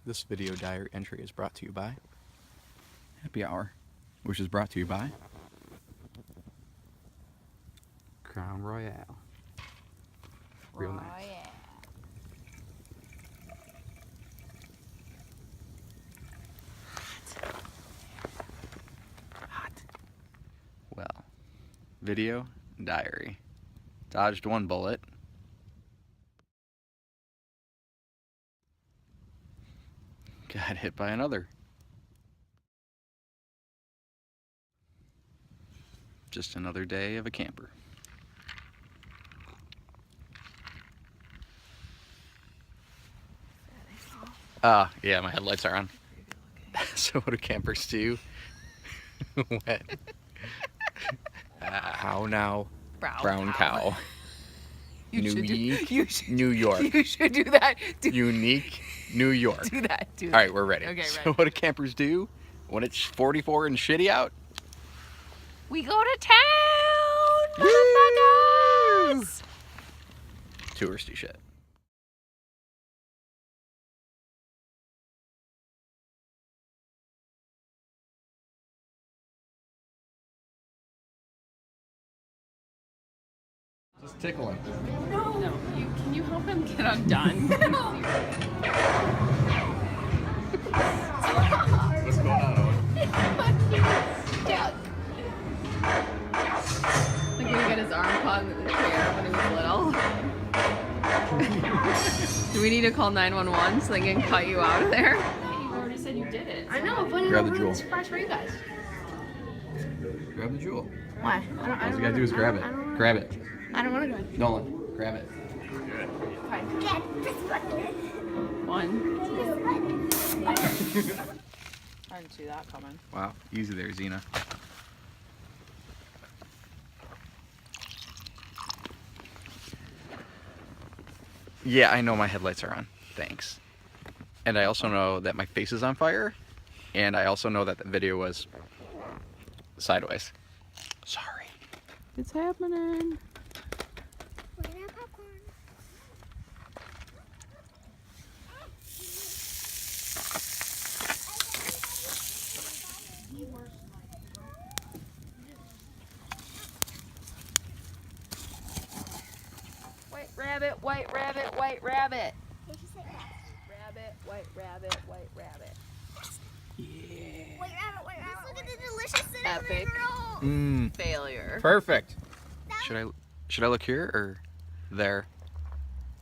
This video diary entry is brought to you by Happy Hour, which is brought to you by Crown Royale. Real nice. Hot. Well, video diary. Dodged one bullet. Got hit by another. Just another day of a camper. Yeah, my headlights are on. So what do campers do? Wet. How now? Brown cow. Unique. New York. You should do that. Unique New York. Do that. All right, we're ready. Okay, so ready. what do campers do when it's 44 and shitty out? We go to town, Woo! motherfuckers! Touristy shit. Just tickle him. No, can you help him get undone? What's going on, Owen? Like when he got his arm caught in the chair when he was little. Do we need to call 911 so they can cut you out of there? You already said you did it. I know, but Grab the it's jewel. a surprise for you guys. Grab the jewel. Why? All you gotta do is grab it. Grab it. I don't want to go. Nolan, grab it. Get this button. One. I didn't see that coming. Wow, easy there, Xena. Yeah, I know my headlights are on. Thanks. And I also know that my face is on fire. And I also know that the video was sideways. Sorry. It's happening. White rabbit, white rabbit, white rabbit. Rabbit, white rabbit, white rabbit. Wait, rabbit, look at the delicious cinnamon Epic. rolls. Mmm. Failure. Perfect. Should I look here or there?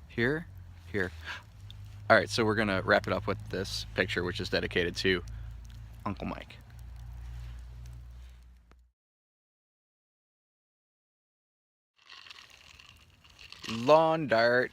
Here? Here. All right, so we're gonna wrap it up with this picture, which is dedicated to Uncle Mike. Lawn dart.